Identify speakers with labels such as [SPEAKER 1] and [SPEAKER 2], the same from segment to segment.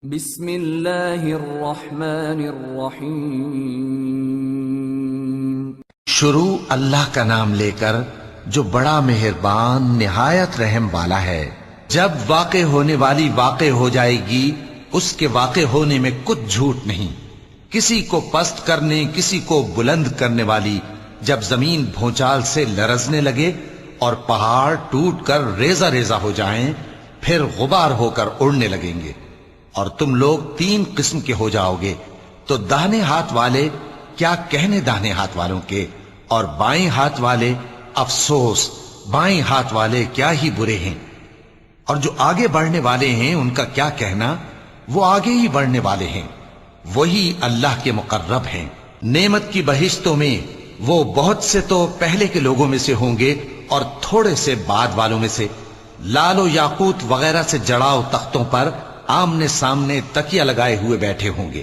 [SPEAKER 1] بسم اللہ الرحمن الرحیم۔
[SPEAKER 2] شروع اللہ کا نام لے کر جو بڑا مہربان نہایت رحم والا ہے۔ جب واقع ہونے والی واقع ہو جائے گی اس کے واقع ہونے میں کچھ جھوٹ نہیں۔ کسی کو پست کرنے کسی کو بلند کرنے والی جب زمین بھونچال سے لرزنے لگے اور پہاڑ ٹوٹ کر ریزہ ریزہ ہو جائیں پھر غبار ہو کر اڑنے لگیں گے اور تم لوگ تین قسم کے ہو جاؤ گے، تو داہنے ہاتھ والے کیا کہنے داہنے ہاتھ والوں کے، اور بائیں ہاتھ والے افسوس بائیں ہاتھ والے کیا ہی برے ہیں، اور جو آگے بڑھنے والے ہیں ان کا کیا کہنا، وہ آگے ہی بڑھنے والے ہیں، وہی اللہ کے مقرب ہیں۔ نعمت کی بہشتوں میں وہ بہت سے تو پہلے کے لوگوں میں سے ہوں گے اور تھوڑے سے بعد والوں میں سے، لال و یاقوت وغیرہ سے جڑاؤ تختوں پر آمنے سامنے تکیہ لگائے ہوئے بیٹھے ہوں گے۔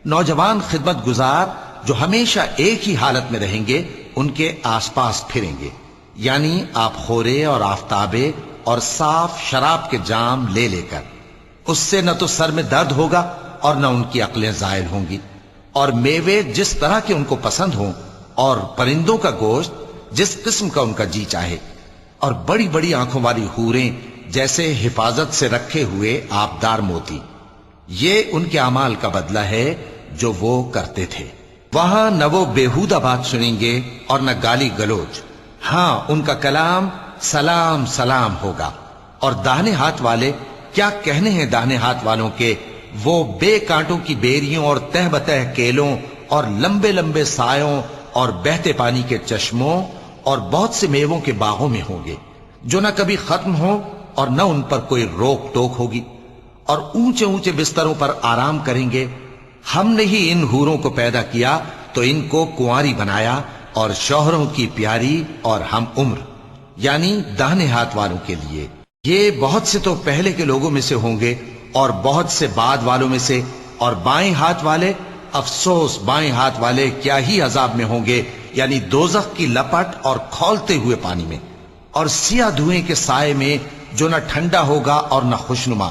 [SPEAKER 2] نوجوان خدمت گزار جو ہمیشہ ایک ہی حالت میں رہیں گے ان کے آس پاس پھریں گے، یعنی آپ خورے اور آفتابے اور صاف شراب کے جام لے لے کر۔ اس سے نہ تو سر میں درد ہوگا اور نہ ان کی عقلیں زائل ہوں گی، اور میوے جس طرح کے ان کو پسند ہوں اور پرندوں کا گوشت جس قسم کا ان کا جی چاہے، اور بڑی بڑی آنکھوں والی حوریں جیسے حفاظت سے رکھے ہوئے آبدار موتی۔ یہ ان کے اعمال کا بدلہ ہے جو وہ کرتے تھے۔ وہاں نہ وہ بیہودہ بات سنیں گے اور نہ گالی گلوچ، ہاں ان کا کلام سلام سلام ہوگا۔ اور داہنے ہاتھ والے کیا کہنے ہیں داہنے ہاتھ والوں کے، وہ بے کانٹوں کی بیریوں اور تہ بتہ کیلوں اور لمبے لمبے سایوں اور بہتے پانی کے چشموں اور بہت سے میووں کے باغوں میں ہوں گے، جو نہ کبھی ختم ہوں اور نہ ان پر کوئی روک ٹوک ہوگی، اور اونچے اونچے بستروں پر آرام کریں گے۔ ہم نے ہی ان حوروں کو پیدا کیا تو ان کو کنواری بنایا، اور شوہروں کی پیاری اور ہم عمر، یعنی داہنے ہاتھ والوں کے لیے۔ یہ بہت سے تو پہلے کے لوگوں میں سے ہوں گے اور بہت سے بعد والوں میں سے، اور بائیں ہاتھ والے افسوس بائیں ہاتھ والے کیا ہی عذاب میں ہوں گے، یعنی دوزخ کی لپٹ اور کھولتے ہوئے پانی میں، اور سیاہ دھوئیں کے سائے میں جو نہ ٹھنڈا ہوگا اور نہ خوشنما۔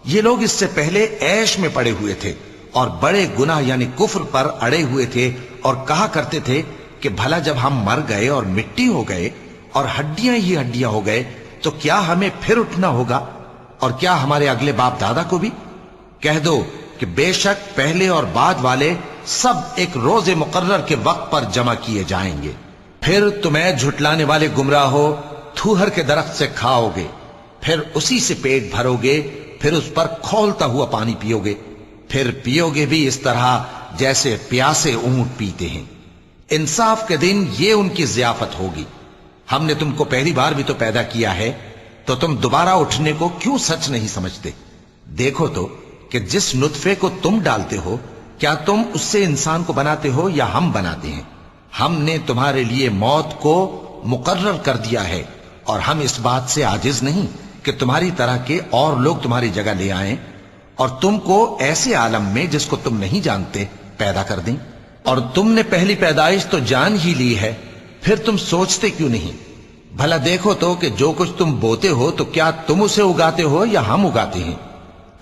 [SPEAKER 2] یہ لوگ اس سے پہلے عیش میں پڑے ہوئے تھے اور بڑے گناہ یعنی کفر پر اڑے ہوئے تھے، اور کہا کرتے تھے کہ بھلا جب ہم مر گئے اور مٹی ہو گئے اور ہڈیاں ہی ہڈیاں ہو گئے تو کیا ہمیں پھر اٹھنا ہوگا، اور کیا ہمارے اگلے باپ دادا کو بھی؟ کہہ دو کہ بے شک پہلے اور بعد والے سب ایک روز مقرر کے وقت پر جمع کیے جائیں گے۔ پھر تمہیں جھٹلانے والے گمراہ ہو تھوہر کے درخت سے کھاؤ گے، پھر اسی سے پیٹ بھرو گے، پھر اس پر کھولتا ہوا پانی پیو گے، پھر پیو گے بھی اس طرح جیسے پیاسے اونٹ پیتے ہیں۔ انصاف کے دن یہ ان کی ضیافت ہوگی۔ ہم نے تم کو پہلی بار بھی تو پیدا کیا ہے، تو تم دوبارہ اٹھنے کو کیوں سچ نہیں سمجھتے؟ دیکھو تو کہ جس نطفے کو تم ڈالتے ہو کیا تم اس سے انسان کو بناتے ہو یا ہم بناتے ہیں؟ ہم نے تمہارے لیے موت کو مقرر کر دیا ہے، اور ہم اس بات سے عاجز نہیں کہ تمہاری طرح کے اور لوگ تمہاری جگہ لے آئیں اور تم کو ایسے عالم میں جس کو تم نہیں جانتے پیدا کر دیں۔ اور تم نے پہلی پیدائش تو جان ہی لی ہے، پھر تم سوچتے کیوں نہیں؟ بھلا دیکھو تو کہ جو کچھ تم بوتے ہو تو کیا تم اسے اگاتے ہو یا ہم اگاتے ہیں؟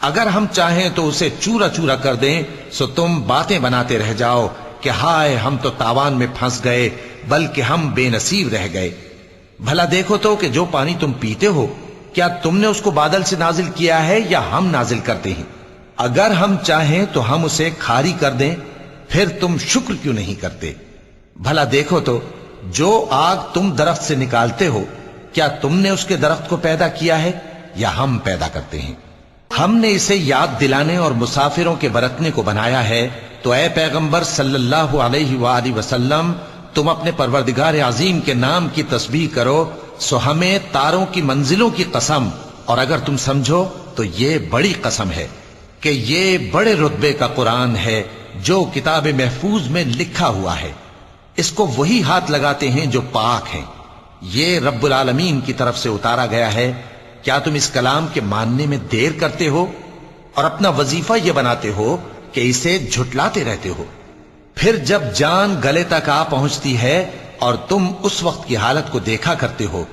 [SPEAKER 2] اگر ہم چاہیں تو اسے چورا چورا کر دیں سو تم باتیں بناتے رہ جاؤ کہ ہائے ہم تو تاوان میں پھنس گئے، بلکہ ہم بے نصیب رہ گئے۔ بھلا دیکھو تو کہ جو پانی تم پیتے ہو کیا تم نے اس کو بادل سے نازل کیا ہے یا ہم نازل کرتے ہیں؟ اگر ہم چاہیں تو ہم اسے کھاری کر دیں، پھر تم شکر کیوں نہیں کرتے؟ بھلا دیکھو تو جو آگ تم درخت سے نکالتے ہو کیا تم نے اس کے درخت کو پیدا کیا ہے یا ہم پیدا کرتے ہیں؟ ہم نے اسے یاد دلانے اور مسافروں کے برتنے کو بنایا ہے، تو اے پیغمبر صلی اللہ علیہ وآلہ وسلم تم اپنے پروردگار عظیم کے نام کی تسبیح کرو، سو ہمیں تاروں کی منزلوں کی قسم، اور اگر تم سمجھو تو یہ بڑی قسم ہے کہ یہ بڑے رتبے کا قرآن ہے جو کتاب محفوظ میں لکھا ہوا ہے۔ اس کو وہی ہاتھ لگاتے ہیں جو پاک ہیں، یہ رب العالمین کی طرف سے اتارا گیا ہے۔ کیا تم اس کلام کے ماننے میں دیر کرتے ہو اور اپنا وظیفہ یہ بناتے ہو کہ اسے جھٹلاتے رہتے ہو؟ پھر جب جان گلے تک آ پہنچتی ہے اور تم اس وقت کی حالت کو دیکھا کرتے ہو،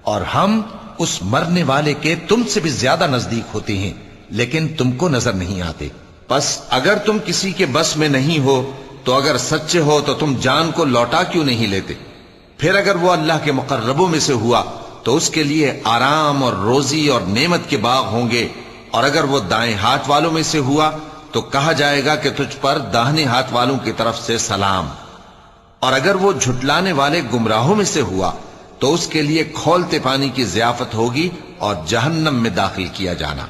[SPEAKER 2] اور ہم اس مرنے والے کے تم سے بھی زیادہ نزدیک ہوتے ہیں، لیکن تم کو نظر نہیں آتے۔ پس اگر تم کسی کے بس میں نہیں ہو تو اگر سچے ہو تو تم جان کو لوٹا کیوں نہیں لیتے؟ پھر اگر وہ اللہ کے مقربوں میں سے ہوا تو اس کے لیے آرام اور روزی اور نعمت کے باغ ہوں گے، اور اگر وہ دائیں ہاتھ والوں میں سے ہوا تو کہا جائے گا کہ تجھ پر داہنے ہاتھ والوں کی طرف سے سلام، اور اگر وہ جھٹلانے والے گمراہوں میں سے ہوا تو اس کے لیے کھولتے پانی کی ضیافت ہوگی اور جہنم میں داخل کیا جانا۔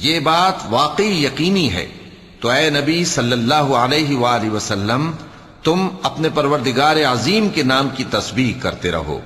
[SPEAKER 2] یہ بات واقعی یقینی ہے، تو اے نبی صلی اللہ علیہ وآلہ وسلم تم اپنے پروردگار عظیم کے نام کی تسبیح کرتے رہو۔